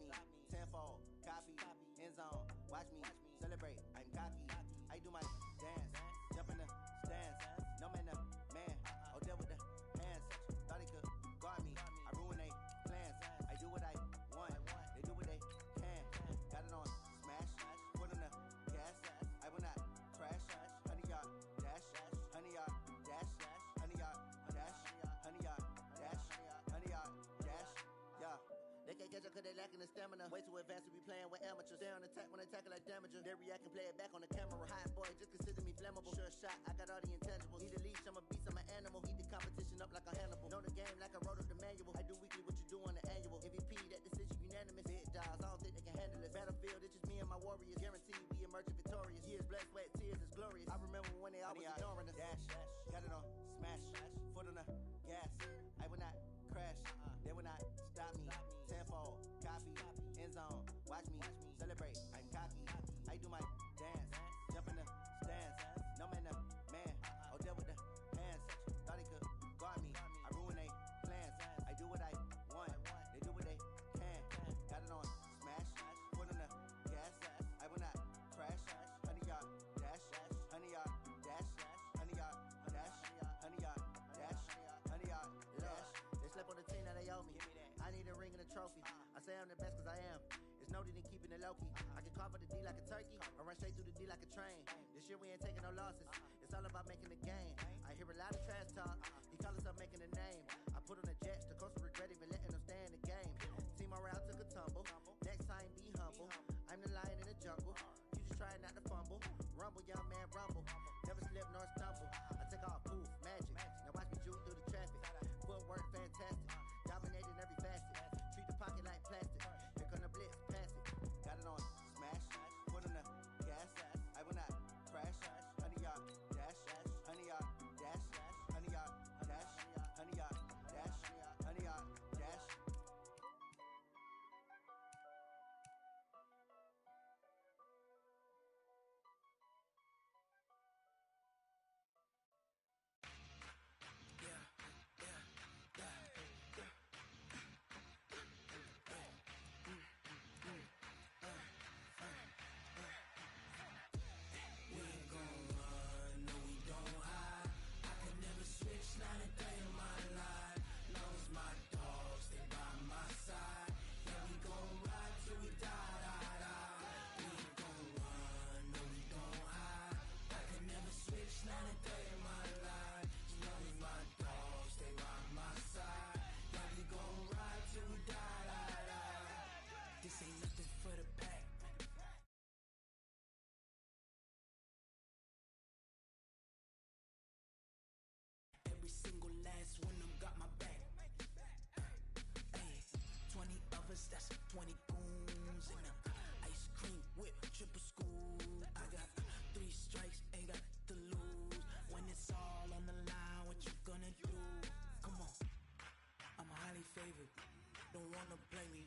stop me. Tenfold, copy, end zone, watch me celebrate. I'm cocky. I do my dance, jump in the stands. No man, the man. Oh, deal with the hands. Thought he could guard me. I ruin they plans. I do what I want. They do what they can. Got it on smash. Put on the gas. I will not crash. 100-yard dash. 100-yard dash. 100-yard dash. 100-yard dash. 100-yard dash. Yeah. They can't catch up cause they lacking the stamina. Way too advanced to be playing with amateurs. Stay on attack when they tackle like damager. They react and play it back on the camera. Hot boy, just consider me flammable. Sure shot, I got all the intangibles. Need a leash, I'm a beast, I'm an animal. Heat the competition up like a Hannibal. Know the game like I wrote up the manual. I do weekly what you do on the annual. MVP, that decision unanimous. Big dogs, I don't think they can handle it. Battlefield, it's just me and my warriors. Guaranteed we emerging victorious. Years, blood, sweat, tears, it's glorious. I remember when they always ignoring us. Dash, got it on smash. Foot on the gas. I will not crash. They will not stop me. Tenfold, copy, end zone, watch me celebrate. I'm cocky. I do my dance, jump in the stands. No man, the man. Oh, deal with the hands. Thought he could guard me. I ruin they plans. I do what I want. They do what they can. Got it on smash. Put on the gas. I will not crash. 100-yard dash. 100-yard dash. 100-yard dash. 100-yard dash. 100-yard dash. They slept on the team that they owe me. I need a ring and a trophy. I say I'm the best cause I am. It's noted in keeping it low-key. I can carve for the D like a turkey. I run straight through the D like a train. This year we ain't taking no losses. It's all about making the game. I hear a lot of trash talk. He call himself making a name. I put on the Jets. The coach will regret even letting them stay in the game. Team around took a tumble. Next time be humble. I'm the lion in the jungle. You just try not to fumble. Rumble, young man, rumble. Never slip nor stumble. I take off, poof, magic. Now watch me juke through the traffic. Footwork fantastic. Dominating every facet. Treat the pocket like plastic. Here come the blitz, pass it. Got it on smash. Put on the gas. I will not crash. 100-yard dash. 100-yard dash. 100-yard dash. 100-yard dash. 100-yard dash. Every single last one of them got my back. Hey, 20 of us, that's 20 goons. And ice cream whip, triple school. I got 3 strikes, ain't got to lose. When it's all on the line, what you gonna do? Come on, I'm highly favored. Don't wanna play me,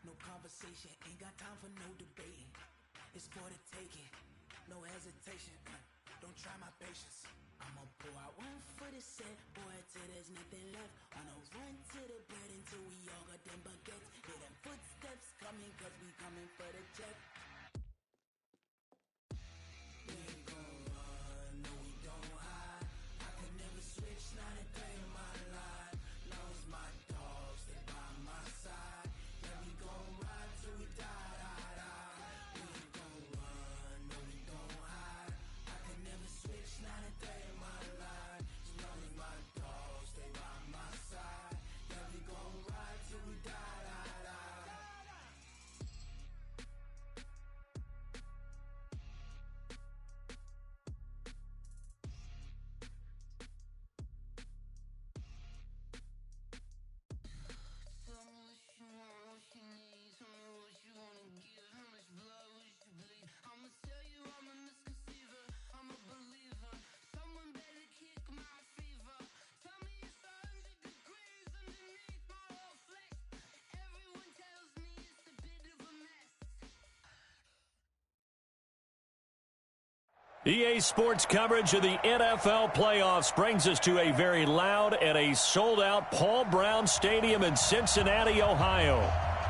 no conversation, ain't got time for no debating. It's for the taking, no hesitation. Don't try my patience. I'ma pour out one for the set, boy, till there's nothing left. On a run to the bread until we all got them baguettes. Hear them footsteps coming, cause we coming for the check. We ain't gon' run, no we don't hide. I can never switch, not a day in my life. Long as my dogs, they by my side. Yeah, we gon' ride till we die, die, die. We ain't gon' run, no we don't hide. I can never switch, not a day in my life. As long as my dogs, they by my side. Yeah, we gon' ride till we die, die, die. Tell me what you want, what you need. Tell me what you wanna give. How much blood would you bleed? I'ma tell you I'm a misconceiver. I'm a believer. Someone better kick my fever. Tell me it's 100 degrees underneath my whole flesh. Everyone tells me it's a bit of a mess. EA Sports coverage of the NFL playoffs brings us to a very loud and a sold-out Paul Brown Stadium in Cincinnati, Ohio.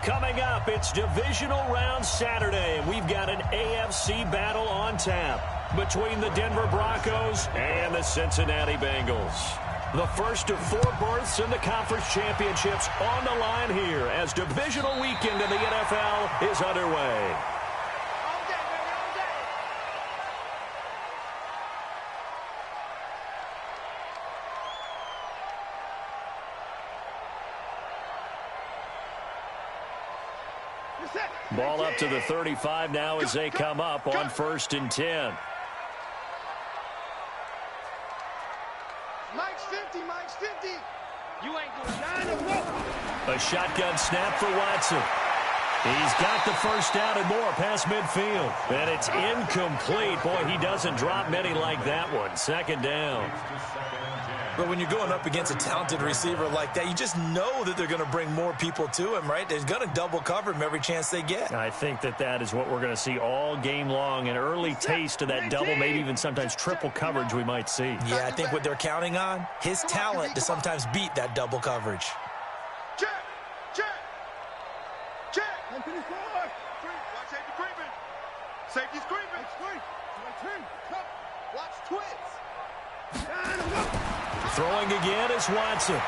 Coming up, it's Divisional Round Saturday, and we've got an AFC battle on tap between the Denver Broncos and the Cincinnati Bengals. The first of 4 berths in the conference championships on the line here as divisional weekend in the NFL is underway. Ball up to the 35 now as they come up on 1st and 10. Mike's 50, Mike's 50. You ain't doing 9 A shotgun snap for Watson. He's got the first down and more past midfield. And it's incomplete. Boy, he doesn't drop many like that one. 2nd down. But when you're going up against a talented receiver like that, you just know that they're going to bring more people to him, right? They're going to double cover him every chance they get. I think that is what we're going to see all game long. An early taste of that double, maybe even sometimes triple coverage we might see. Yeah, I think what they're counting on, his talent to sometimes beat that double coverage. Check, check, check. Watch safety creeping. Safety's creeping. Watch twins. Throwing again is Watson.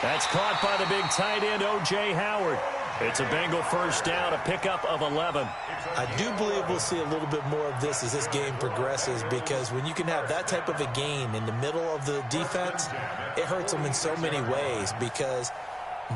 That's caught by the big tight end, O.J. Howard. It's a Bengal first down, a pickup of 11. I do believe we'll see a little bit more of this as this game progresses, because when you can have that type of a gain in the middle of the defense, it hurts them in so many ways, because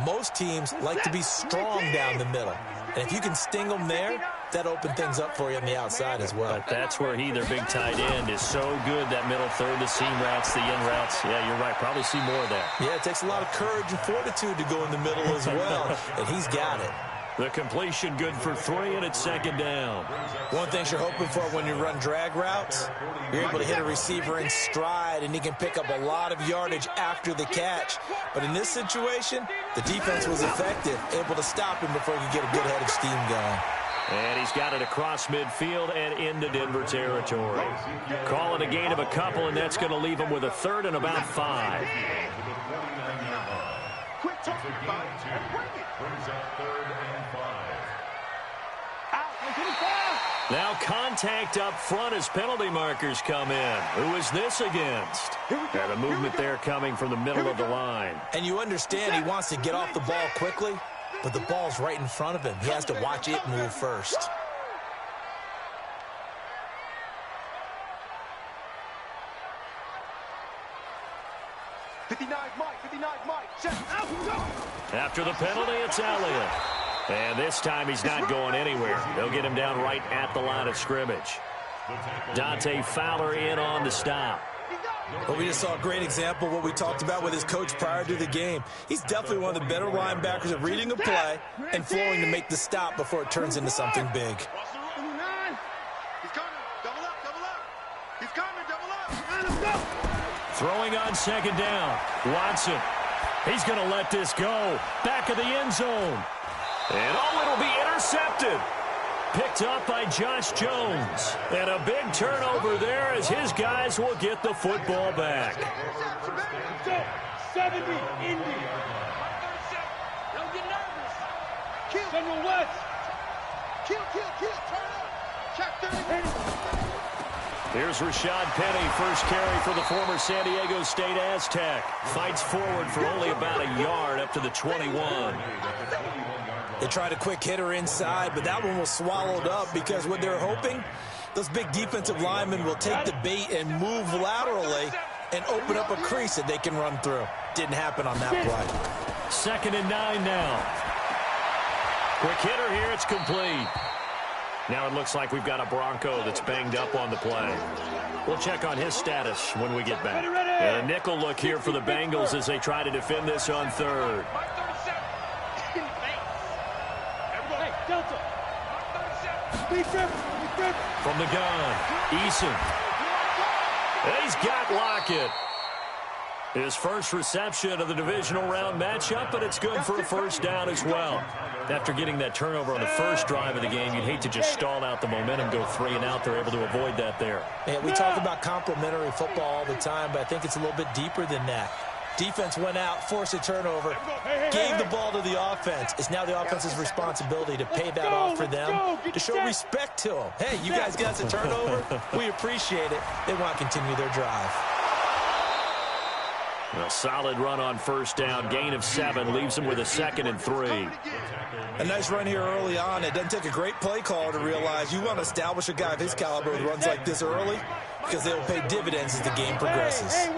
most teams like to be strong down the middle. And if you can sting them there, that opens things up for you on the outside as well. But that's where their big tight end, is so good, that middle third, the seam routes, the in routes. Yeah, you're right. Probably see more of that. Yeah, it takes a lot of courage and fortitude to go in the middle as well, and he's got it. The completion good for 3, and it's 2nd down. One thing you're hoping for when you run drag routes, you're able to hit a receiver in stride, and he can pick up a lot of yardage after the catch. But in this situation, the defense was effective, able to stop him before he could get a good head of steam going. And he's got it across midfield and into Denver territory. Calling a gain of a couple, and that's going to leave him with a 3rd and about 5. Quick talking about it and bring it. Brings up 3rd and 5. Out. Now contact up front as penalty markers come in. Who is this against? And the movement there coming from the middle of the line. And you understand he wants to get off the ball quickly, but the ball's right in front of him. He has to watch it move first. After the penalty, it's Elliott. And this time he's not going anywhere. They'll get him down right at the line of scrimmage. Dante Fowler in on the stop. Well, we just saw a great example of what we talked about with his coach prior to the game. He's definitely one of the better linebackers at reading a play and flowing to make the stop before it turns into something big. He's coming. Double up. He's coming. Double up. Throwing on 2nd down. Watson. He's going to let this go. Back of the end zone. And it'll be intercepted. Picked up by Josh Jones. And a big turnover there as his guys will get the football back. 70, Indy. Don't get nervous. Kill. General West. Kill. Turn up. Check 30. Here's Rashad Penny, first carry for the former San Diego State Aztec. Fights forward for only about a yard up to the 21. They tried a quick hitter inside, but that one was swallowed up because what they're hoping, those big defensive linemen will take the bait and move laterally and open up a crease that they can run through. Didn't happen on that play. 2nd and 9 now. Quick hitter here, it's complete. Now it looks like we've got a Bronco that's banged up on the play. We'll check on his status when we get back. And a nickel look here for the Bengals as they try to defend this on 3rd. From the gun, Eason. He's got Lockett. His first reception of the divisional round matchup, but it's good for a first down as well. After getting that turnover on the first drive of the game, you'd hate to just stall out the momentum, go 3 and out. They're able to avoid that there. Man, we talk about complementary football all the time, but I think it's a little bit deeper than that. Defense went out, forced a turnover, gave the ball to the offense. It's now the offense's responsibility to pay that off for them, to show respect to them. Hey, you guys got the turnover. We appreciate it. They want to continue their drive. A solid run on first down. Gain of 7 leaves them with a 2nd and 3. A nice run here early on. It doesn't take a great play caller to realize you want to establish a guy of his caliber with runs like this early because they will pay dividends as the game progresses.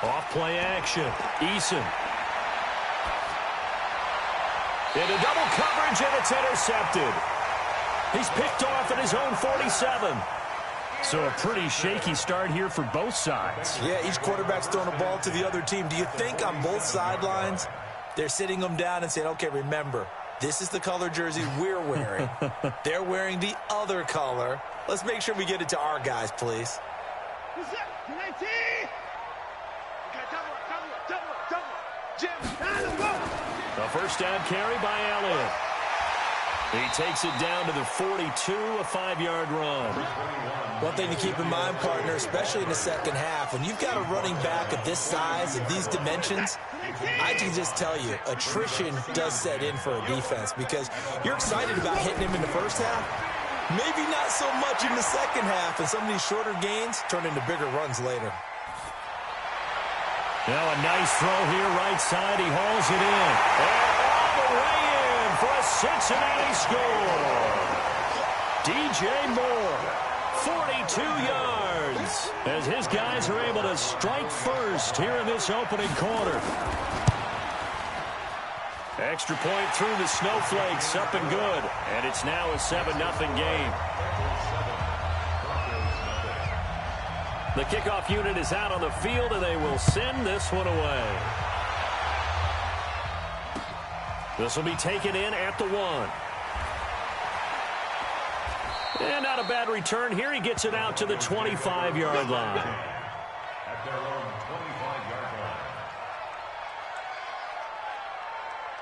Off play action. Eason. Into double coverage, and it's intercepted. He's picked off at his own 47. So a pretty shaky start here for both sides. Yeah, each quarterback's throwing a ball to the other team. Do you think on both sidelines they're sitting them down and saying, okay, remember, this is the color jersey we're wearing. They're wearing the other color. Let's make sure we get it to our guys, please. A first down carry by Elliott. He takes it down to the 42, a 5-yard run. One thing to keep in mind, partner, especially in the second half, when you've got a running back of this size and these dimensions, I can just tell you, attrition does set in for a defense because you're excited about hitting him in the first half. Maybe not so much in the second half, and some of these shorter gains turn into bigger runs later. Now a nice throw here, right side. He hauls it in. And all the way in for a Cincinnati score. DJ Moore, 42 yards, as his guys are able to strike first here in this opening quarter. Extra point through the snowflakes, up and good. And it's now a 7-0 game. The kickoff unit is out on the field, and they will send this one away. This will be taken in at the 1. And not a bad return here. He gets it out to the 25-yard line. At their own 25-yard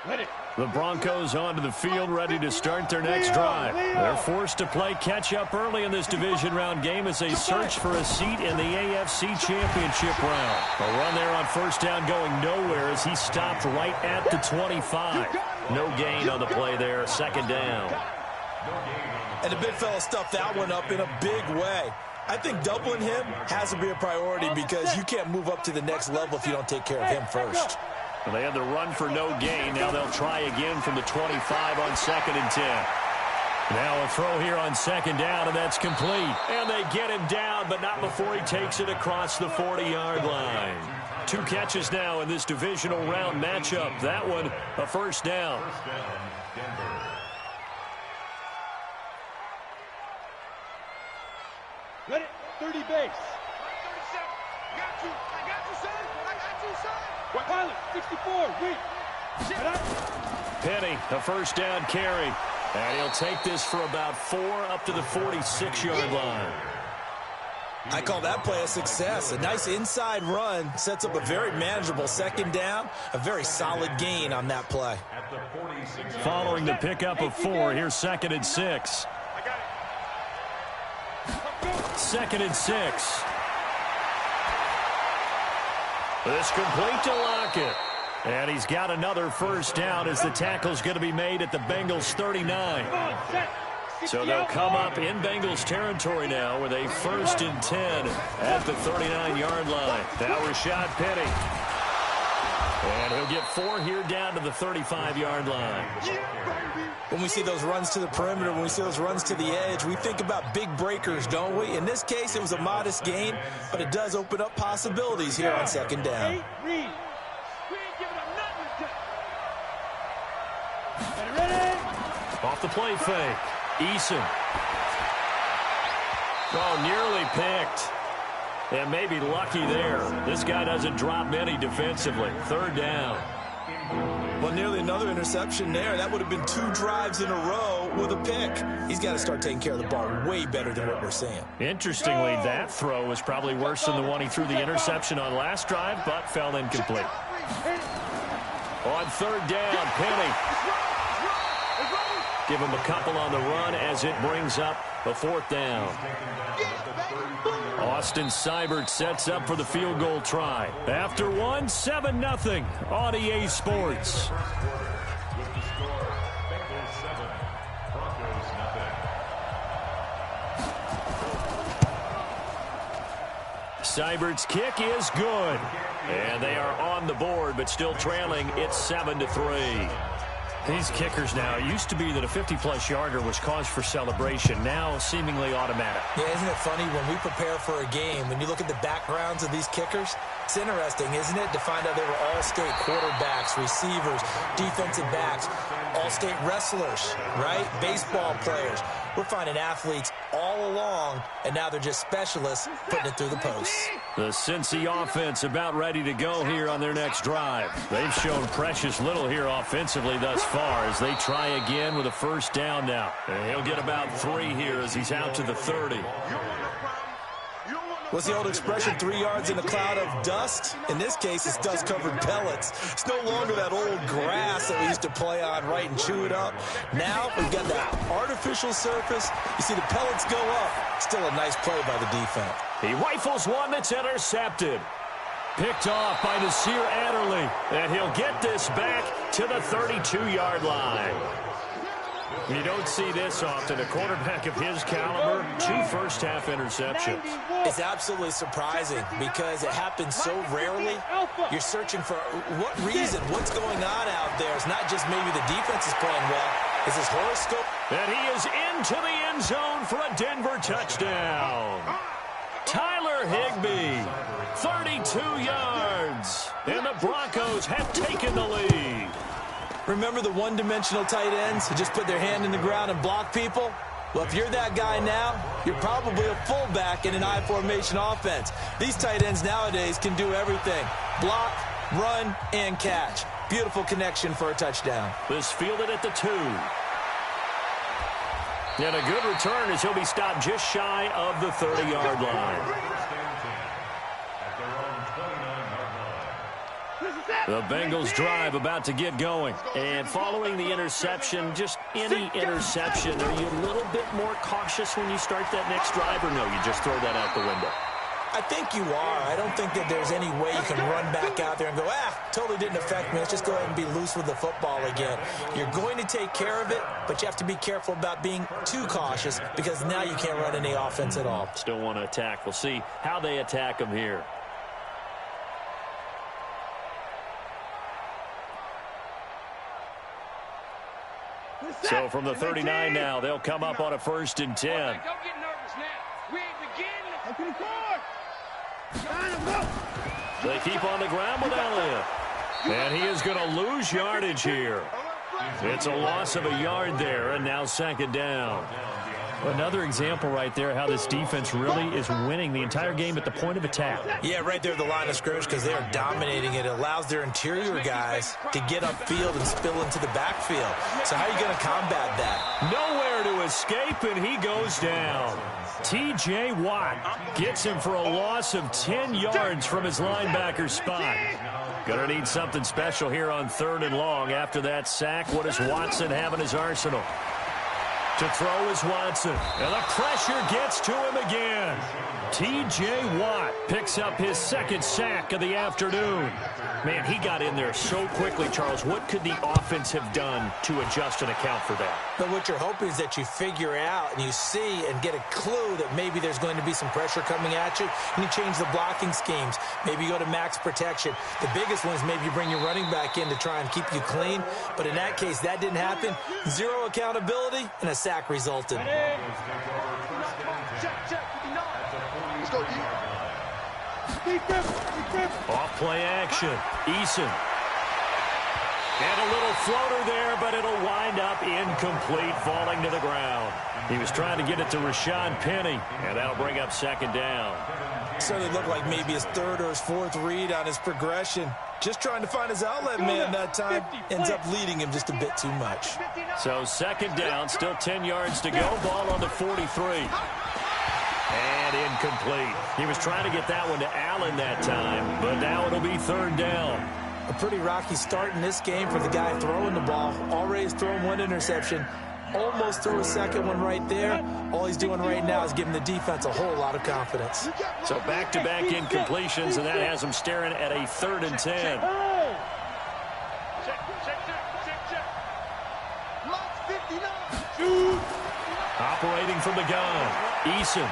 line. The Broncos onto the field, ready to start their next drive. They're forced to play catch-up early in this division round game as they search for a seat in the AFC Championship round. A run there on first down going nowhere as he stopped right at the 25. No gain on the play there, 2nd down. And the big fella stuffed that one up in a big way. I think doubling him has to be a priority because you can't move up to the next level if you don't take care of him first. Well, they had the run for no gain. Now they'll try again from the 25 on 2nd and 10. Now a throw here on 2nd down, and that's complete. And they get him down, but not before he takes it across the 40-yard line. 2 catches now in this divisional round matchup. That one, a first down. First down, Denver. Ready, 30 base. I got you, son. Pilot, 64, wait. Penny, a first down carry. And he'll take this for about 4 up to the 46-yard line. I call that play a success. A nice inside run sets up a very manageable 2nd down. A very solid gain on that play. At the 46. Following the pickup of 4, here's 2nd and 6. 2nd and 6. This complete to Lockett. And he's got another first down as the tackle's going to be made at the Bengals 39. So they'll come up in Bengals territory now with a 1st and 10 at the 39-yard line. Now Rashad Penny. And he'll get 4 here down to the 35-yard line. When we see those runs to the perimeter, when we see those runs to the edge, we think about big breakers, don't we? In this case, it was a modest gain, but it does open up possibilities here on 2nd down. Off the play fake. Eason. Oh, nearly picked. And maybe lucky there. This guy doesn't drop many defensively. 3rd down. Well, nearly another interception there. That would have been 2 drives in a row with a pick. He's got to start taking care of the ball way better than what we're seeing. Interestingly, that throw was probably worse than the one he threw the interception on last drive, but fell incomplete. On 3rd down, Penny. Give him a couple on the run as it brings up a 4th down. Austin Seibert sets up for the field goal try. After one, 7-0 on EA Sports. With the score, Bengals 7, Broncos nothing. Seibert's kick is good. And they are on the board, but still trailing. It's 7-3. These kickers now, it used to be that a 50-plus yarder was cause for celebration. Now, seemingly automatic. Yeah, isn't it funny when we prepare for a game, when you look at the backgrounds of these kickers, it's interesting, isn't it, to find out they were all-state quarterbacks, receivers, defensive backs, all-state wrestlers, right? Baseball players. We're finding athletes all along, and now they're just specialists putting it through the posts. The Cincy offense about ready to go here on their next drive. They've shown precious little here offensively thus far as they try again with a 1st down now. And he'll get about 3 here as he's out to the 30. What's the old expression, 3 yards in a cloud of dust? In this case, it's dust-covered pellets. It's no longer that old grass that we used to play on, right, and chew it up. Now we've got that artificial surface. You see the pellets go up. Still a nice play by the defense. He rifles one that's intercepted. Picked off by Nasir Adderley. And he'll get this back to the 32-yard line. You don't see this often. A quarterback of his caliber, 2 first-half interceptions. It's absolutely surprising because it happens so rarely. You're searching for what reason, what's going on out there. It's not just maybe the defense is playing well. It's his horoscope. And he is into the end zone for a Denver touchdown. Tyler Higbee, 32 yards. And the Broncos have taken the lead. Remember the one-dimensional tight ends who just put their hand in the ground and block people? Well, if you're that guy now, you're probably a fullback in an I-formation offense. These tight ends nowadays can do everything. Block, run, and catch. Beautiful connection for a touchdown. This fielded at the 2. And a good return as he'll be stopped just shy of the 30-yard line. The Bengals drive about to get going. And following the interception, just any interception, are you a little bit more cautious when you start that next drive, or no, you just throw that out the window? I think you are. I don't think that there's any way you can run back out there and go, totally didn't affect me. Let's just go ahead and be loose with the football again. You're going to take care of it, but you have to be careful about being too cautious because now you can't run any offense at all. Still want to attack. We'll see how they attack them here. So from the 39 now, they'll come up on a 1st and 10. Don't get nervous now. We ain't beginning. They keep on the ground with Elliott. And he is going to lose yardage here. It's a loss of a yard there, and now 2nd down. Another example right there how this defense really is winning the entire game at the point of attack. Yeah, right there at the line of scrimmage because they are dominating it. It allows their interior guys to get upfield and spill into the backfield. So how are you going to combat that? Nowhere to escape, and he goes down. T.J. Watt gets him for a loss of 10 yards from his linebacker spot. Going to need something special here on 3rd and long. After that sack, what does Watson have in his arsenal? To throw is Watson, and the pressure gets to him again. T.J. Watt picks up his 2nd sack of the afternoon. Man, he got in there so quickly, Charles. What could the offense have done to adjust and account for that? But what you're hoping is that you figure out and you see and get a clue that maybe there's going to be some pressure coming at you, and you change the blocking schemes. Maybe you go to max protection. The biggest one is maybe you bring your running back in to try and keep you clean. But in that case, that didn't happen. 0 accountability, and a sack resulted. Let's go, D. Off play action. Eason. And a little floater there, but it'll wind up incomplete, falling to the ground. He was trying to get it to Rashad Penny, and that'll bring up 2nd down. Certainly looked like maybe his 3rd or his 4th read on his progression. Just trying to find his outlet man that time. Ends up leading him just a bit too much. So 2nd down, still 10 yards to go. Ball on the 43. And incomplete. He was trying to get that one to Allen that time, but now it'll be 3rd down. A pretty rocky start in this game for the guy throwing the ball. Already has thrown one interception. Almost threw a second one right there. All he's doing right now is giving the defense a whole lot of confidence. So back-to-back incompletions, and that has him staring at a 3rd and 10. Operating from the gun, Eason.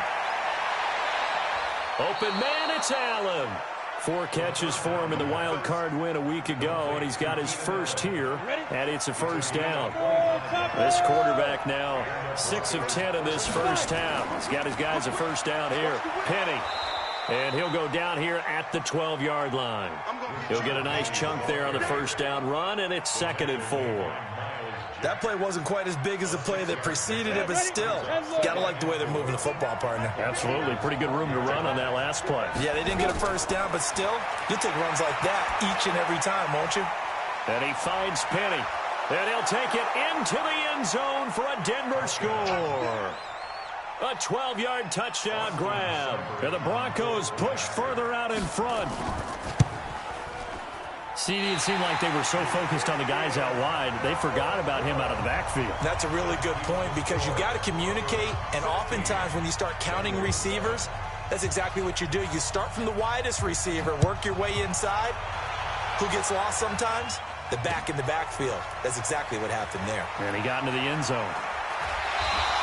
Open man, it's Allen. 4 catches for him in the wild card win a week ago, and he's got his first here, and it's a first down. This quarterback now 6 of 10 in this first half. He's got his guys a first down here. Penny. And he'll go down here at the 12-yard line. He'll get a nice chunk there on the first down run, and it's 2nd and 4. That play wasn't quite as big as the play that preceded it, but still, got to like the way they're moving the football, partner. Absolutely. Pretty good room to run on that last play. Yeah, they didn't get a first down, but still, you'll take runs like that each and every time, won't you? And he finds Penny. And he'll take it into the end zone for a Denver score. A 12-yard touchdown grab. And the Broncos push further out in front. CD, it seemed like they were so focused on the guys out wide, they forgot about him out of the backfield. That's a really good point because you've got to communicate, and oftentimes when you start counting receivers, that's exactly what you do. You start from the widest receiver, work your way inside. Who gets lost sometimes? The back in the backfield. That's exactly what happened there. And he got into the end zone.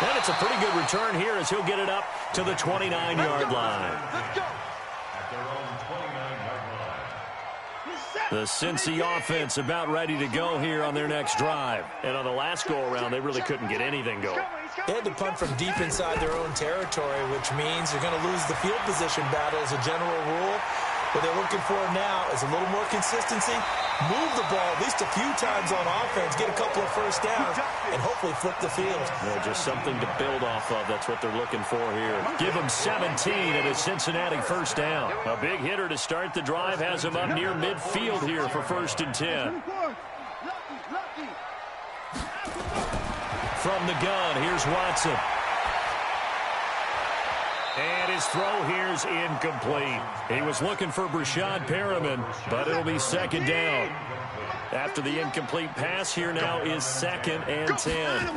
And it's a pretty good return here as he'll get it up to the 29-yard line. At their own 29-yard line. The Cincy offense about ready to go here on their next drive. And on the last go-around, they really couldn't get anything going. They had to punt from deep inside their own territory, which means you're going to lose the field position battle as a general rule. What they're looking for now is a little more consistency, move the ball at least a few times on offense, get a couple of first downs, and hopefully flip the field. Yeah, just something to build off of. That's what they're looking for here. Give them 17 at a Cincinnati first down. A big hitter to start the drive has him up near midfield here for 1st and 10. From the gun, here's Watson. And his throw here's incomplete. He was looking for Brashad Perriman, but it'll be 2nd down. After the incomplete pass, here now is 2nd and 10.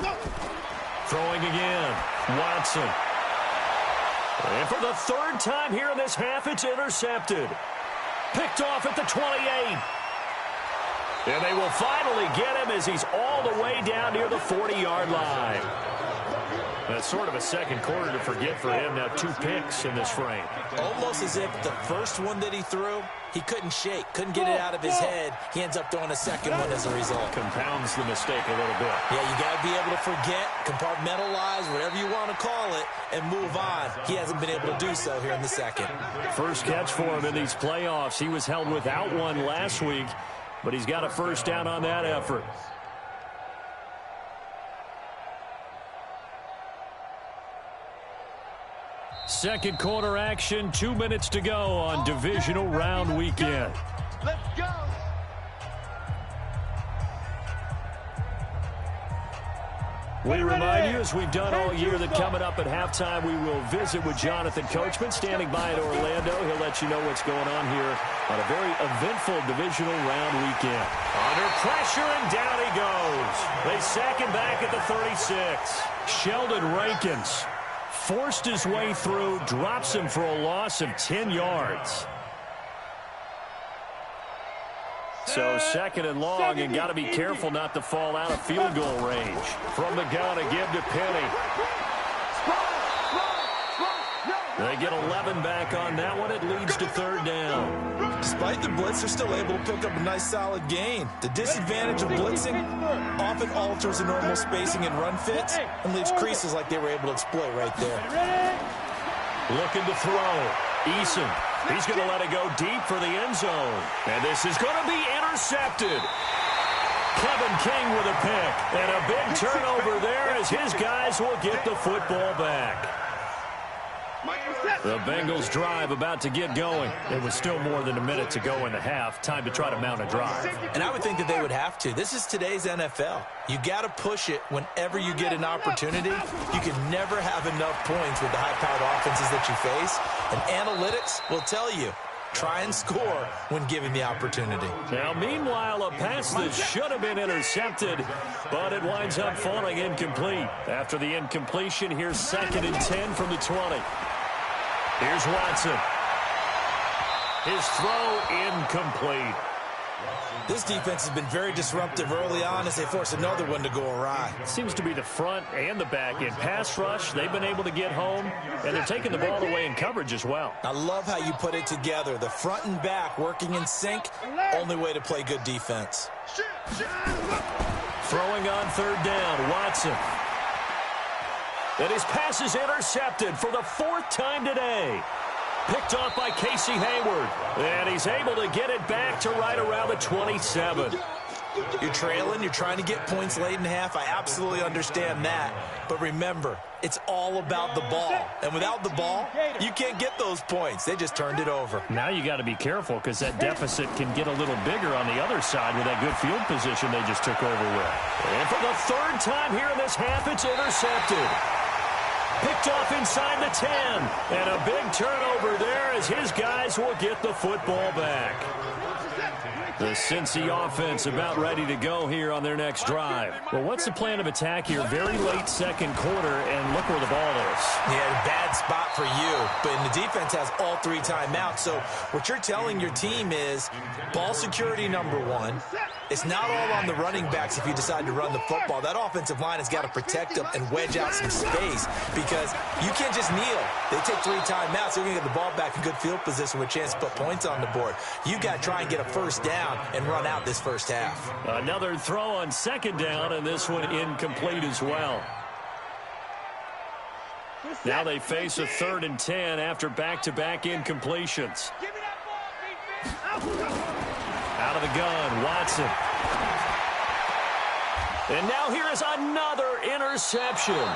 Throwing again, Watson. And for the 3rd time here in this half, it's intercepted. Picked off at the 28. And they will finally get him as he's all the way down near the 40-yard line. That's sort of a second quarter to forget for him. Now 2 picks in this frame. Almost as if the first one that he threw, he couldn't shake, couldn't get it out of his head. He ends up throwing a second one as a result. Compounds the mistake a little bit. Yeah, you got to be able to forget, compartmentalize, whatever you want to call it, and move on. He hasn't been able to do so here in the second. First catch for him in these playoffs. He was held without one last week, but he's got a first down on that effort. Second quarter action, 2 minutes to go on divisional round weekend. Let's go. We remind you, as we've done all year, that coming up at halftime, we will visit with Jonathan Coachman, standing by at Orlando. He'll let you know what's going on here on a very eventful divisional round weekend. Under pressure, and down he goes. They sack him back at the 36. Sheldon Rankins forced his way through, drops him for a loss of 10 yards. So 2nd and long, and got to be careful not to fall out of field goal range. From the gun, a give to Penny. They get 11 back on that one. It leads to 3rd down. Despite the blitz, they're still able to pick up a nice solid gain. The disadvantage of blitzing often alters the normal spacing and run fits and leaves creases like they were able to exploit right there. Looking to throw. Eason. He's going to let it go deep for the end zone. And this is going to be intercepted. Kevin King with a pick. And a big turnover there as his guys will get the football back. The Bengals drive about to get going. It was still more than a minute to go in the half. Time to try to mount a drive. And I would think that they would have to. This is today's NFL. You got to push it whenever you get an opportunity. You can never have enough points with the high-powered offenses that you face. And analytics will tell you Try and score when given the opportunity. Now, meanwhile, a pass that should have been intercepted, but it winds up falling incomplete. After the incompletion, here's 2nd and 10 from the 20. Here's Watson. His throw incomplete. This defense has been very disruptive early on as they force another one to go awry. Seems to be the front and the back. In pass rush, they've been able to get home, and they're taking the ball away in coverage as well. I love how you put it together. The front and back working in sync, only way to play good defense. Throwing on 3rd down, Watson. And his pass is intercepted for the 4th time today. Picked off by Casey Hayward. And he's able to get it back to right around the 27. You're trailing. You're trying to get points late in half. I absolutely understand that. But remember, it's all about the ball. And without the ball, you can't get those points. They just turned it over. Now you got to be careful because that deficit can get a little bigger on the other side with that good field position they just took over with. And for the 3rd time here in this half, it's intercepted. Picked off inside the 10. And a big turnover there as his guys will get the football back. The Cincy offense about ready to go here on their next drive. Well, what's the plan of attack here? Very late 2nd quarter, and look where the ball is. Yeah, bad spot for you. But the defense has all 3 timeouts. So what you're telling your team is ball security number 1. It's not all on the running backs if you decide to run the football. That offensive line has got to protect them and wedge out some space because you can't just kneel. They take 3 timeouts. They're going to get the ball back in good field position with a chance to put points on the board. You got to try and get a 1st down and run out this 1st half. Another throw on 2nd down, and this one incomplete as well. Now they face a 3rd and 10 after back-to-back incompletions. Out of the gun, Watson. And now here is another interception.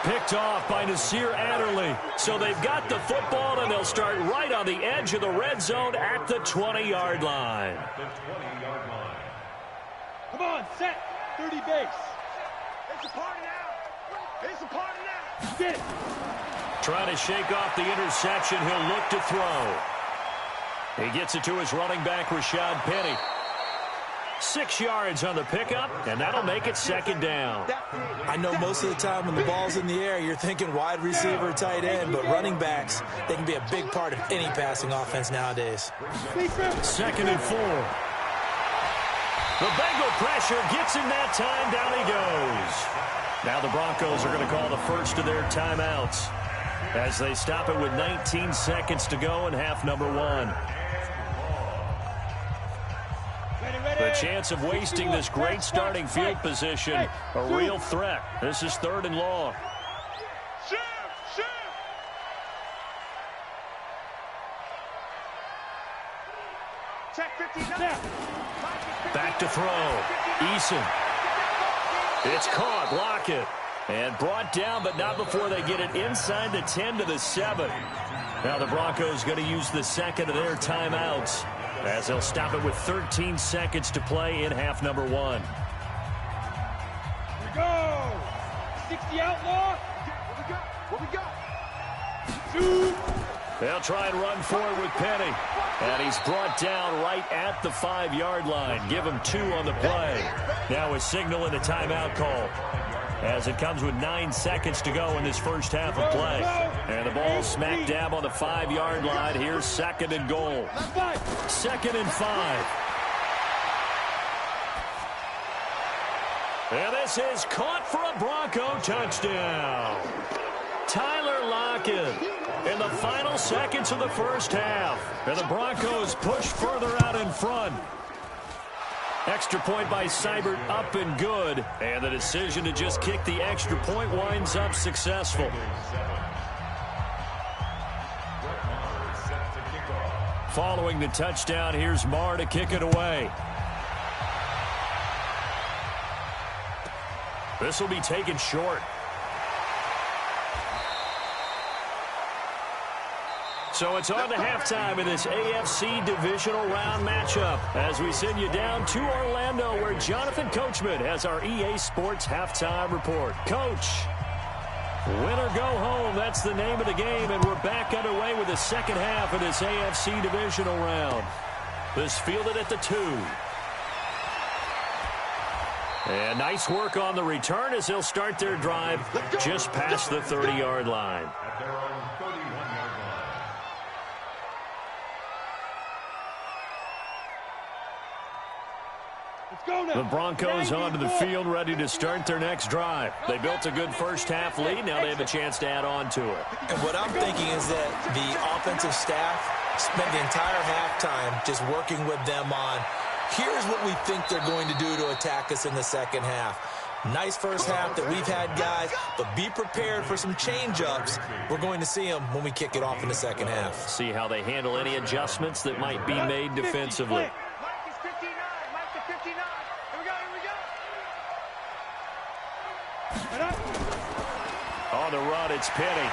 Picked off by Nasir Adderley. So they've got the football, and they'll start right on the edge of the red zone at the 20-yard line. Come on, set. 30 base. It's a party now. It's a party now. Get it. Trying to shake off the interception. He'll look to throw. He gets it to his running back, Rashad Penny. 6 yards on the pickup, and that'll make it 2nd down. I know most of the time when the ball's in the air, you're thinking wide receiver, tight end, but running backs, they can be a big part of any passing offense nowadays. 2nd and 4. The Bengal pressure gets him that time. Down he goes. Now the Broncos are going to call the first of their timeouts as they stop it with 19 seconds to go in half number 1. The chance of wasting this great starting field position, a real threat. This is 3rd and long. Back to throw. Eason. It's caught. Lockett. And brought down, but not before they get it inside the 10 to the 7. Now the Broncos going to use the 2nd of their timeouts as they'll stop it with 13 seconds to play in half number 1. Here we go. 60 outlaw. What we got? 2. They'll try and run forward with Penny. And he's brought down right at the 5-yard line. Give him 2 on the play. Now a signal and a timeout call as it comes with 9 seconds to go in this first half of play. And the ball smack dab on the 5-yard line. Here's 2nd and goal. 2nd and 5. And this is caught for a Bronco touchdown. Tyler Lockett in the final seconds of the first half. And the Broncos push further out in front. Extra point by Seibert up and good. And the decision to just kick the extra point winds up successful. Following the touchdown, here's Marr to kick it away. This will be taken short. So it's on to halftime in this AFC divisional round matchup as we send you down to Orlando where Jonathan Coachman has our EA Sports halftime report. Coach. Win or go home, that's the name of the game, and we're back underway with the second half of this AFC divisional round. This fielded at the 2. And nice work on the return as they'll start their drive just past the 30-yard line. At their own 31-yard line. Let's go now. The Broncos onto the field, ready to start their next drive. They built a good first-half lead. Now they have a chance to add on to it. And what I'm thinking is that the offensive staff spent the entire halftime just working with them on, here's what we think they're going to do to attack us in the second half. Nice first half that we've had, guys, but be prepared for some change-ups. We're going to see them when we kick it off in the second half. See how they handle any adjustments that might be made defensively. Mike is 59. Mike to 59. Here we go. On the run, it's Penny.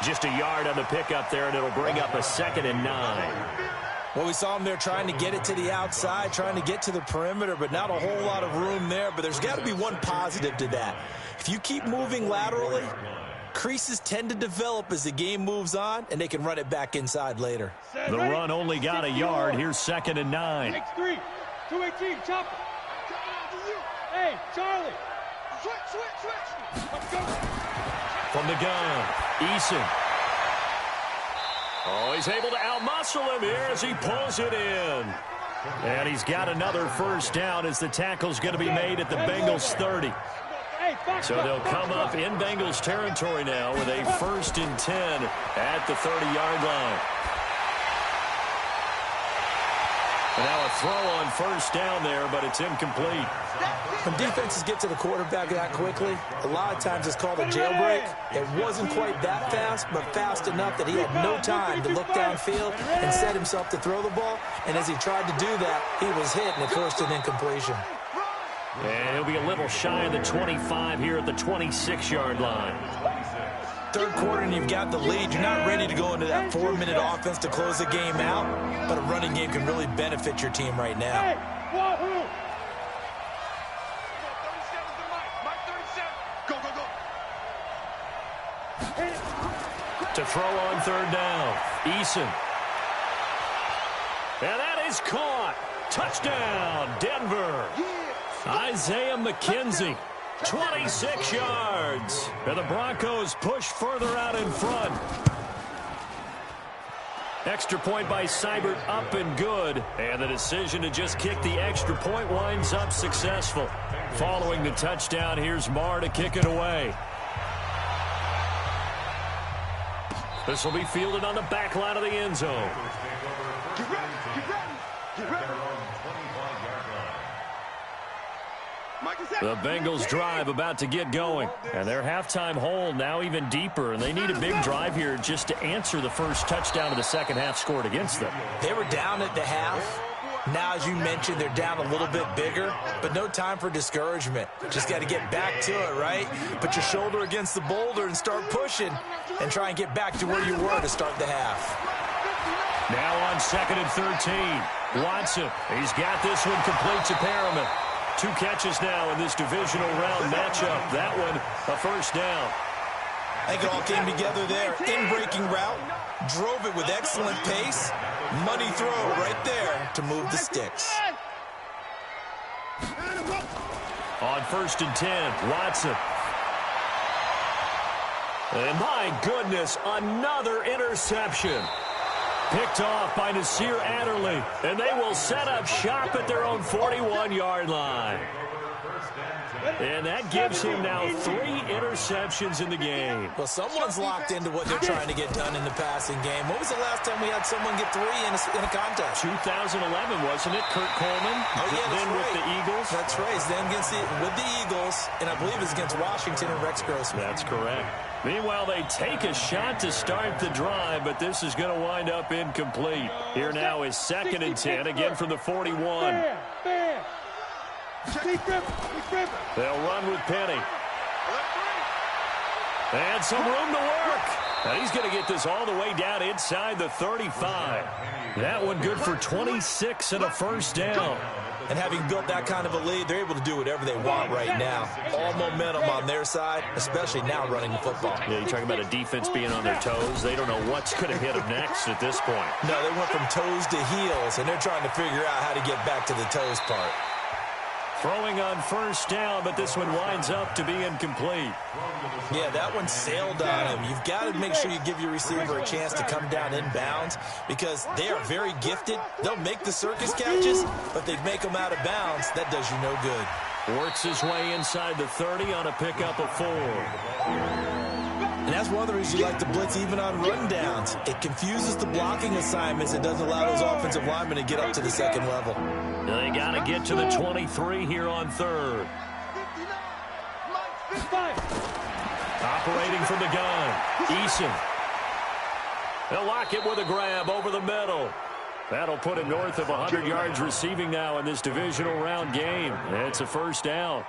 Just a yard on the pickup there, and it'll bring up a 2nd and 9. Well, we saw them there trying to get it to the outside, trying to get to the perimeter, but not a whole lot of room there. But there's got to be one positive to that. If you keep moving laterally, creases tend to develop as the game moves on, and they can run it back inside later. The run only got a yard. Here's 2nd and 9. 6-3. 218. Chopper. Hey, Charlie. Switch. Let's go. From the gun, Eason. Oh, he's able to outmuscle him here as he pulls it in. And he's got another first down as the tackle's going to be made at the Bengals 30. So they'll come up in Bengals territory now with a 1st and 10 at the 30-yard line. And now a throw on first down there, but it's incomplete. When defenses get to the quarterback that quickly, a lot of times it's called a jailbreak. It wasn't quite that fast, but fast enough that he had no time to look downfield and set himself to throw the ball. And as he tried to do that, he was hit and it forced an incompletion. And he'll be a little shy of the 25 here at the 26-yard line. Third quarter and you've got the lead. You're not ready to go into that 4-minute offense to close the game out, but a running game can really benefit your team right now. Hey, wahoo! To throw on third down, Eason. And that is caught. Touchdown, Denver. Isaiah McKenzie, 26 yards. And the Broncos push further out in front. Extra point by Seibert, up and good. And the decision to just kick the extra point winds up successful. Following the touchdown, here's Marr to kick it away. This will be fielded on the back line of the end zone. Get ready. The Bengals drive about to get going. And their halftime hole now even deeper. And they need a big drive here just to answer the first touchdown of the second half scored against them. They were down at the half. Now, as you mentioned, they're down a little bit bigger, but no time for discouragement. Just got to get back to it, right? Put your shoulder against the boulder and start pushing and try and get back to where you were to start the half. Now on 2nd and 13. Watson, he's got this one complete to Perriman. 2 catches now in this divisional round matchup. That one, a first down. I think it all came together there. In-breaking route, drove it with excellent pace. Money throw right there to move the sticks. On 1st and 10, Watson. And my goodness, another interception. Picked off by Nasir Adderley. And they will set up shop at their own 41-yard line. And that gives him now 3 interceptions in the game. Well, someone's locked into what they're trying to get done in the passing game. When was the last time we had someone get 3 in a contest? 2011, wasn't it? Kurt Coleman. Oh, yeah, then right. with the Eagles. That's right. Then with the Eagles, and I believe it's against Washington and Rex Grossman. That's correct. Meanwhile, they take a shot to start the drive, but this is going to wind up incomplete. Here now is 2nd and 10, again from the 41. They'll run with Penny. And some room to work. And he's going to get this all the way down inside the 35. That one good for 26 and a first down. And having built that kind of a lead, they're able to do whatever they want right now. All momentum on their side, especially now running the football. Yeah, you're talking about a defense being on their toes. They don't know what's going to hit them next at this point. No, they went from toes to heels, and they're trying to figure out how to get back to the toes part. Throwing on first down, but this one winds up to be incomplete. Yeah, that one sailed on him. You've got to make sure you give your receiver a chance to come down inbounds because they are very gifted. They'll make the circus catches, but they make them out of bounds. That does you no good. Works his way inside the 30 on a pickup of 4. And that's one of the reasons you like to blitz even on rundowns. It confuses the blocking assignments. It doesn't allow those offensive linemen to get up to the second level. They got to get to the 23 here on third. Operating from the gun, Eason. They'll lock it with a grab over the middle. That'll put him north of 100 yards receiving now in this divisional round game. It's a first down.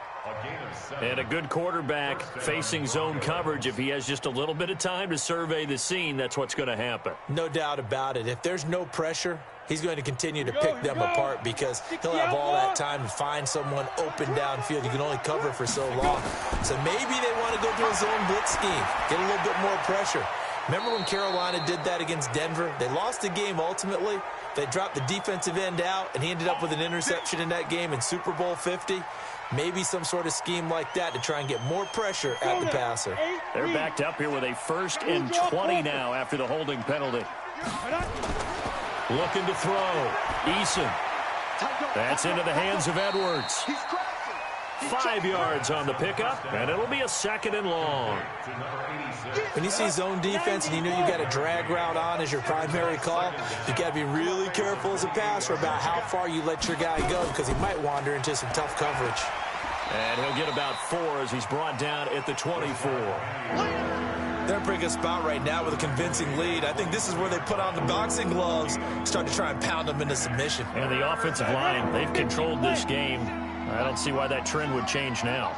And a good quarterback facing zone coverage. If he has just a little bit of time to survey the scene, that's what's going to happen. No doubt about it. If there's no pressure, he's going to continue to pick them apart because he'll have all that time to find someone open downfield. You can only cover for so long. So maybe they want to go to a zone blitz scheme, get a little bit more pressure. Remember when Carolina did that against Denver? They lost the game ultimately. They dropped the defensive end out, and he ended up with an interception in that game in Super Bowl 50. Maybe some sort of scheme like that to try and get more pressure at the passer. They're backed up here with a 1st and 20 now after the holding penalty. Looking to throw. Eason. That's into the hands of Edwards. 5 yards on the pickup, and it'll be a 2nd and long. When you see zone defense and you know you got a drag route on as your primary call, you got to be really careful as a passer about how far you let your guy go because he might wander into some tough coverage. And he'll get about 4 as he's brought down at the 24. They're in a pretty good spot right now with a convincing lead. I think this is where they put on the boxing gloves, start to try and pound them into submission. And the offensive line, they've controlled this game. I don't see why that trend would change now.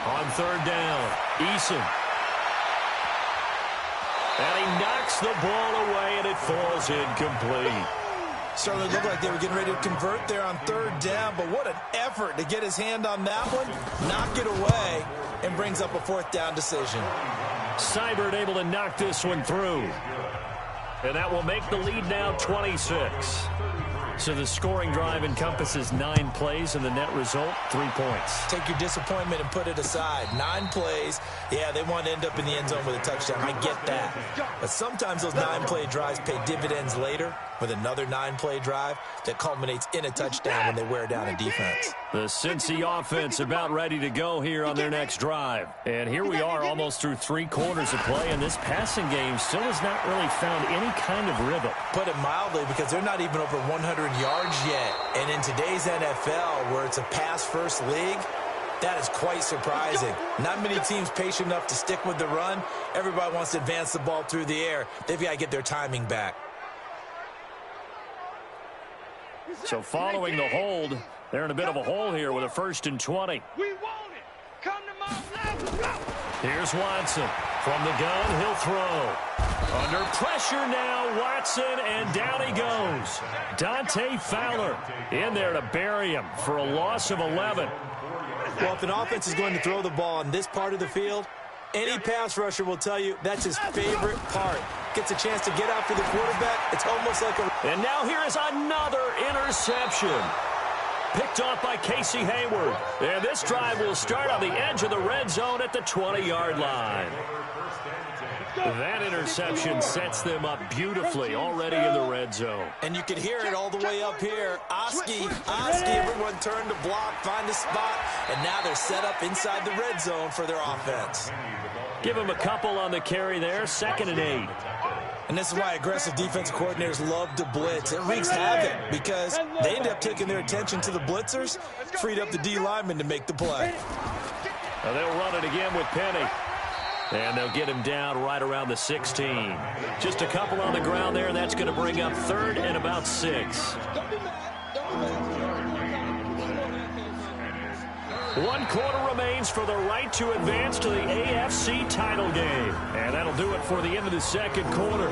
On 3rd down, Eason. And he knocks the ball away, and it falls incomplete. Certainly looked like they were getting ready to convert there on 3rd down, but what an effort to get his hand on that one, knock it away, and brings up a 4th down decision. Seibert able to knock this one through. And that will make the lead now 26. So the scoring drive encompasses 9 plays, and the net result, 3 points. Take your disappointment and put it aside. 9 plays. Yeah, they want to end up in the end zone with a touchdown. I get that. But sometimes those 9-play drives pay dividends later with another 9-play drive that culminates in a touchdown when they wear down a defense. The Cincy offense about ready to go here on their next drive. And here we are almost through 3 quarters of play, and this passing game still has not really found any kind of rhythm. Put it mildly, because they're not even over 100 yards yet. And in today's NFL, where it's a pass-first league, that is quite surprising. Not many teams patient enough to stick with the run. Everybody wants to advance the ball through the air. They've got to get their timing back. So following the hold, they're in a bit of a hole here with a 1st and 20. We want it. Come to my left. Go. Here's Watson. From the gun, he'll throw. Under pressure now, Watson, and down he goes. Dante Fowler in there to bury him for a loss of 11. Well, if an offense is going to throw the ball in this part of the field, any pass rusher will tell you that's his favorite part. Gets a chance to get after the quarterback. It's almost like a... And now here is another interception. Picked off by Casey Hayward. And this drive will start on the edge of the red zone at the 20-yard line. That interception sets them up beautifully already in the red zone. And you can hear it all the way up here. Oski, everyone turned to block, find a spot, and now they're set up inside the red zone for their offense. Give them a couple on the carry there, 2nd and 8. And this is why aggressive defensive coordinators love to blitz. It wreaks havoc because they end up taking their attention to the blitzers, freed up the D lineman to make the play. Now they'll run it again with Penny. And they'll get him down right around the 16. Just a couple on the ground there, and that's going to bring up 3rd and about 6. 1 quarter remains for the right to advance to the AFC title game. And that'll do it for the end of the second quarter.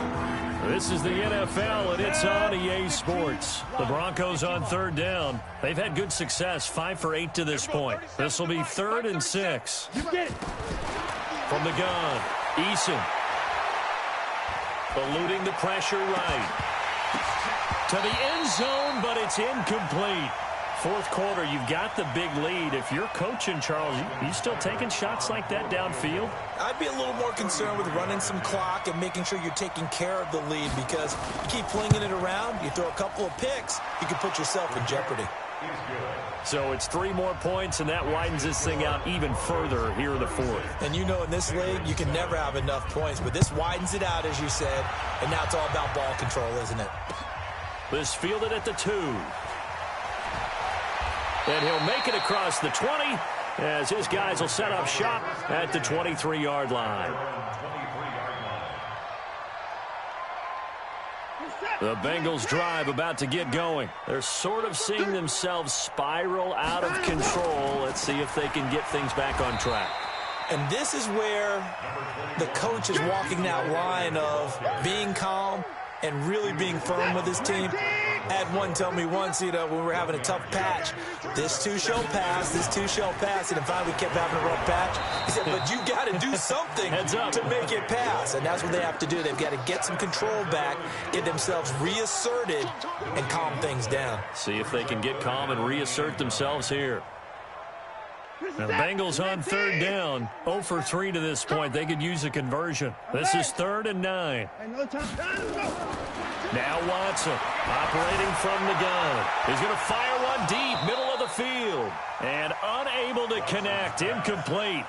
This is the NFL, and it's on EA Sports. The Broncos on third down. They've had good success, 5 for 8 to this point. This will be 3rd and 6. From the gun, Eason. Eluding the pressure right. To the end zone, but it's incomplete. Fourth quarter, you've got the big lead. If you're coaching, Charles, you still taking shots like that downfield? I'd be a little more concerned with running some clock and making sure you're taking care of the lead, because you keep flinging it around, you throw a couple of picks, you can put yourself in jeopardy. So it's 3 more points, and that widens this thing out even further here in the fourth. And you know, in this league, you can never have enough points, but this widens it out, as you said, and now it's all about ball control, isn't it? This fielded at the 2. And he'll make it across the 20 as his guys will set up shop at the 23-yard line. The Bengals drive about to get going. They're sort of seeing themselves spiral out of control. Let's see if they can get things back on track. And this is where the coach is walking that line of being calm and really being firm with his team. I had one tell me once, when we were having a tough patch, this too shall pass, this too shall pass. And finally we kept having a rough patch. He said, but you got to do something to make it pass. And that's what they have to do. They've got to get some control back, get themselves reasserted, and calm things down. See if they can get calm and reassert themselves here. Now the Bengals on third down, 0 for 3 to this point. They could use a conversion. This is 3rd and 9. Now Watson operating from the gun. He's going to fire one deep, middle of the field. And unable to connect, incomplete.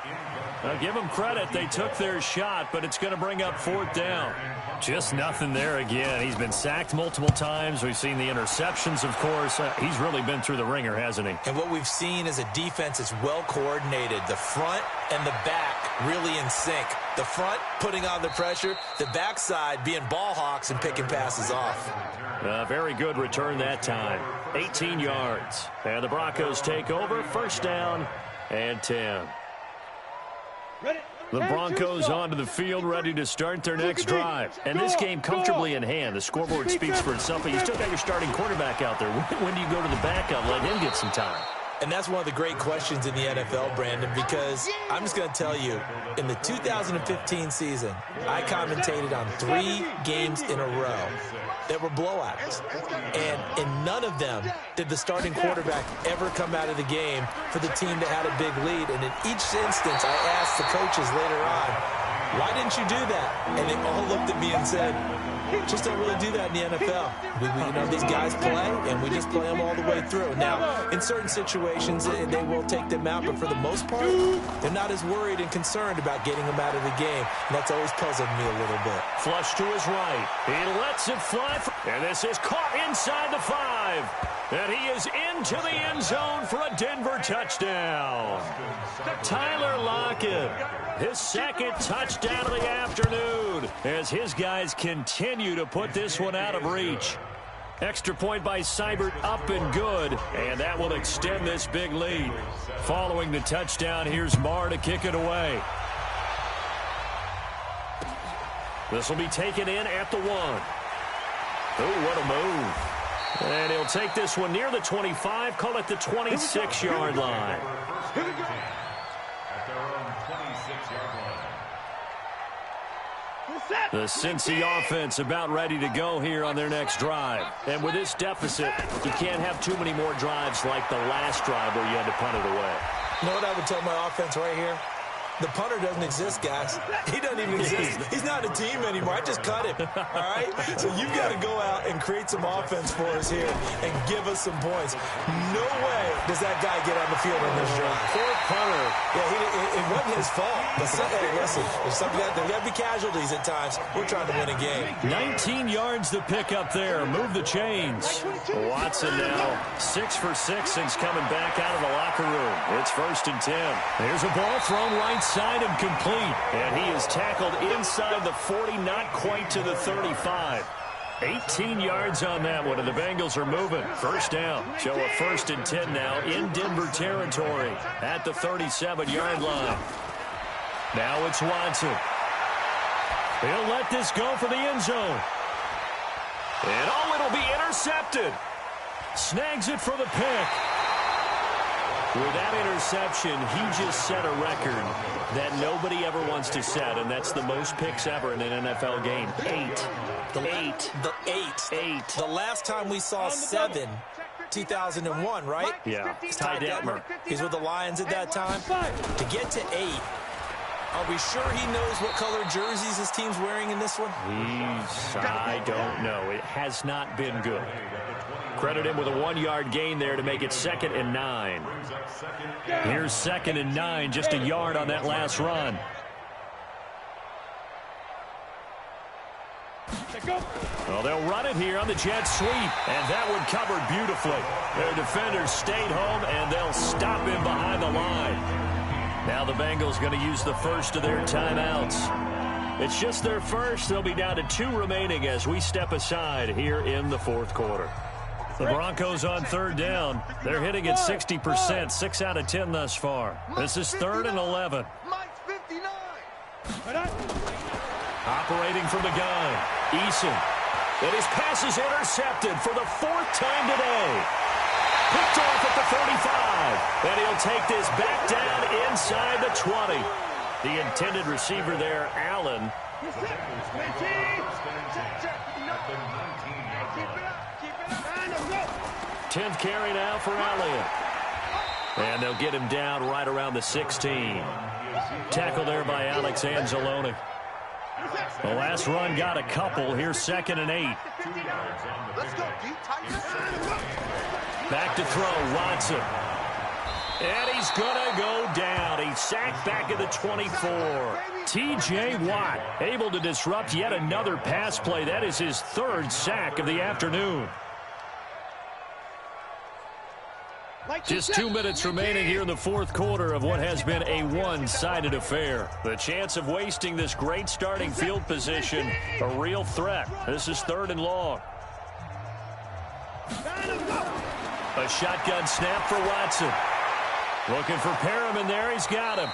Now give them credit, they took their shot, but it's going to bring up 4th down. Just nothing there again. He's been sacked multiple times. We've seen the interceptions, of course. He's really been through the ringer, hasn't he? And what we've seen is a defense that's well coordinated. The front and the back really in sync. The front putting on the pressure, the backside being ball hawks and picking passes off. Very good return that time. 18 yards. And the Broncos take over. 1st down and 10. The Broncos onto the field, ready to start their next drive. And this game comfortably in hand. The scoreboard speaks for itself, but you still got your starting quarterback out there. When do you go to the backup, let him get some time? And that's one of the great questions in the NFL, Brandon, because I'm just going to tell you, in the 2015 season, I commentated on 3 games in a row that were blowouts. And in none of them did the starting quarterback ever come out of the game for the team that had a big lead. And in each instance, I asked the coaches later on, why didn't you do that? And they all looked at me and said, just don't really do that in the NFL. These guys play, and we just play them all the way through. Now, in certain situations, they will take them out, but for the most part, they're not as worried and concerned about getting them out of the game. And that's always puzzled me a little bit. Flush to his right. He lets it fly. And this is caught inside the 5. And he is into the end zone for a Denver touchdown. Tyler Lockett, his 2nd touchdown of the afternoon, as his guys continue to put this one out of reach. Extra point by Seibert, up and good, and that will extend this big lead. Following the touchdown, here's Marr to kick it away. This will be taken in at the 1. Oh, what a move. And he'll take this one near the 25, call it the 26-yard line. At their own 26-yard line. The Cincy offense about ready to go here on their next drive. And with this deficit, you can't have too many more drives like the last drive where you had to punt it away. You know what I would tell my offense right here? The punter doesn't exist, guys. He doesn't even exist. He's not a team anymore. I just cut him, all right? So you've got to go out and create some offense for us here and give us some points. No way does that guy get on the field on this drive. Poor punter. Yeah, it wasn't his fault. But hey, listen, there's got to be casualties at times. We're trying to win a game. 19 yards to pick up there. Move the chains. Watson now 6 for 6 since coming back out of the locker room. It's 1st and 10. There's a ball thrown right side and complete. And he is tackled inside the 40, not quite to the 35. 18 yards on that one, and the Bengals are moving. First down. Show a 1st and 10 now in Denver territory at the 37-yard line. Now it's Watson. He'll let this go for the end zone. And it'll be intercepted. Snags it for the pick. With that interception, he just set a record that nobody ever wants to set, and that's the most picks ever in an NFL game. 8. The last time we saw 7, 2001, right? Yeah. It's Ty Detmer. He's with the Lions at that time. To get to 8, are we sure he knows what color jerseys his team's wearing in this one? I don't know. It has not been good. Credit him with a 1-yard gain there to make it 2nd and 9. Here's 2nd and 9, just a yard on that last run. Well, they'll run it here on the jet sweep, and that one covered beautifully. Their defenders stayed home, and they'll stop him behind the line. Now the Bengals going to use the first of their timeouts. It's just their first. They'll be down to 2 remaining as we step aside here in the 4th quarter. The Broncos on 3rd down. They're hitting at 60%, 6 out of 10 thus far. This is 3rd and 11. Operating from the gun, Eason. And his pass is intercepted for the 4th time today. Picked off at the 35. And he'll take this back down inside the 20. The intended receiver there, Allen. 10th carry now for Elliott. And they'll get him down right around the 16. Tackle there by Alex Anzalone. The last run got a couple. Here's 2nd and 8. Back to throw, Watson. And he's going to go down. He's sacked back at the 24. T.J. Watt able to disrupt yet another pass play. That is his 3rd sack of the afternoon. Just 2 minutes remaining here in the 4th quarter of what has been a one-sided affair. The chance of wasting this great starting field position, a real threat. This is 3rd and long. A shotgun snap for Watson. Looking for Perriman there. He's got him.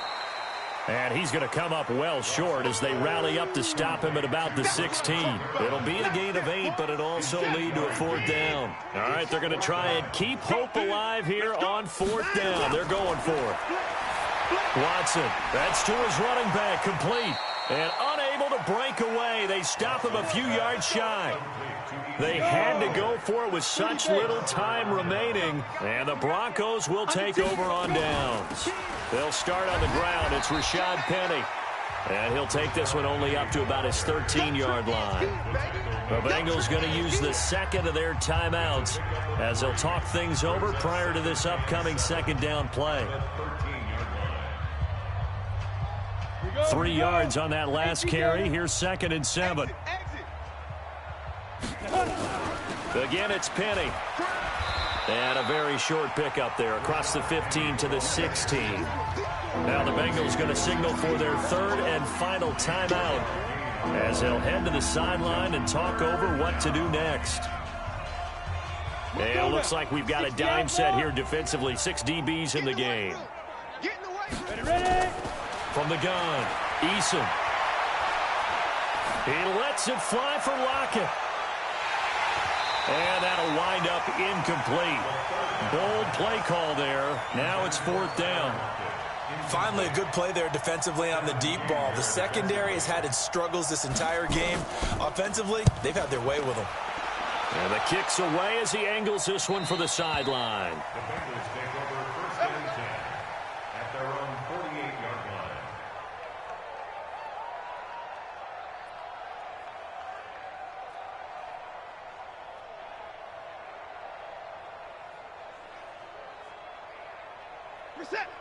And he's going to come up well short as they rally up to stop him at about the 16. It'll be a gain of 8, but it'll also lead to a 4th down. All right, they're going to try and keep hope alive here on 4th down. They're going for it. Watson, that's to his running back, complete. And unable to break away. They stop him a few yards shy. They had to go for it with such little time remaining. And the Broncos will take over on downs. They'll start on the ground. It's Rashad Penny. And he'll take this one only up to about his 13-yard line. The Bengals going to use the 2nd of their timeouts as they'll talk things over prior to this upcoming 2nd down play. 3 yards on that last carry. Here's 2nd and 7. Again, it's Penny. And a very short pickup there across the 15 to the 16. Now the Bengals going to signal for their 3rd and final timeout as they'll head to the sideline and talk over what to do next. And it looks like we've got a dime set here defensively. 6 DBs in the game. From the gun, Eason. He lets it fly for Lockett. And that'll wind up incomplete. Bold play call there. Now it's 4th down. Finally, a good play there defensively on the deep ball. The secondary has had its struggles this entire game. Offensively, they've had their way with them. And the kick's away as he angles this one for the sideline. The Bengals take over 1st and 10 at their own 48-yard line.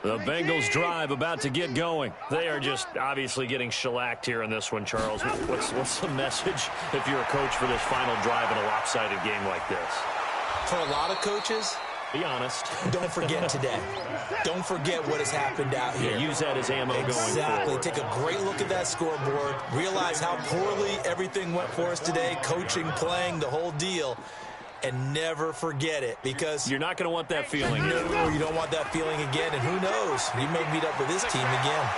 The Bengals drive about to get going. They are just obviously getting shellacked here in this one, Charles. What's the message if you're a coach for this final drive in a lopsided game like this? For a lot of coaches, Be honest. Don't forget today. Don't forget what has happened out here. Use that as ammo going forward. Exactly. Take a great look at that scoreboard. Realize how poorly everything went for us today. Coaching, playing, the whole deal. And never forget it, because you're not going to want that feeling. No, you don't want that feeling again. And who knows? You may meet up with this team again.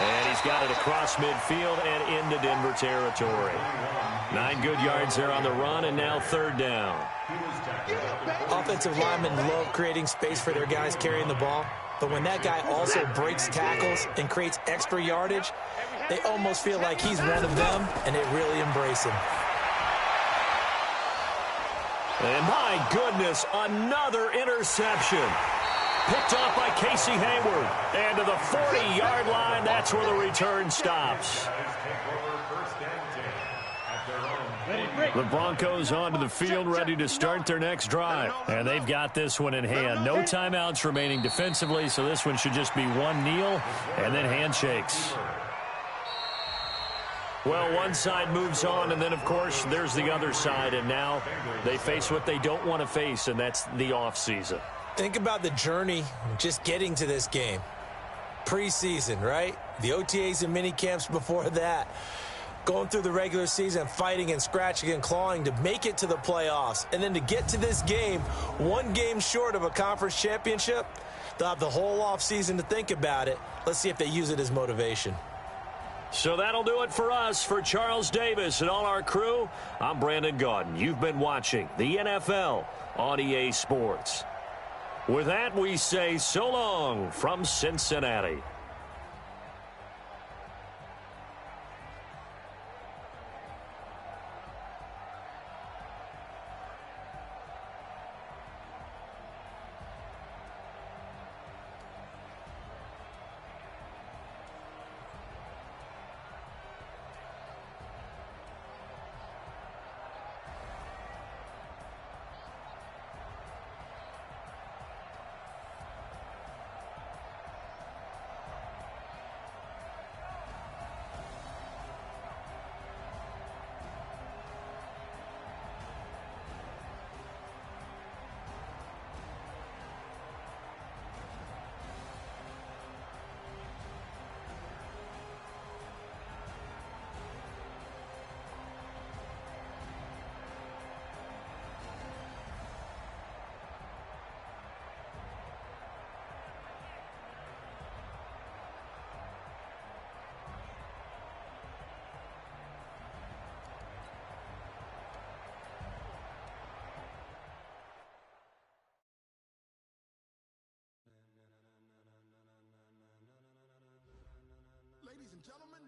And he's got it across midfield and into Denver territory. 9 good yards there on the run, and now third down. Offensive linemen love creating space for their guys carrying the ball, but when that guy also breaks tackles and creates extra yardage, they almost feel like he's one of them, and they really embrace him. And my goodness, another interception. Picked off by Casey Hayward. And to the 40-yard line, that's where the return stops. The Broncos onto the field, ready to start their next drive. And they've got this one in hand. No timeouts remaining defensively, so this one should just be one kneel and then handshakes. Well, one side moves on, and then, of course, there's the other side, and now they face what they don't want to face, and that's the offseason. Think about the journey just getting to this game. Preseason, right? The OTAs and mini camps before that. Going through the regular season, fighting and scratching and clawing to make it to the playoffs. And then to get to this game, one game short of a conference championship, they'll have the whole offseason to think about it. Let's see if they use it as motivation. So that'll do it for us. For Charles Davis and all our crew, I'm Brandon Gaudin. You've been watching the NFL on EA Sports. With that, we say so long from Cincinnati. Ladies and gentlemen,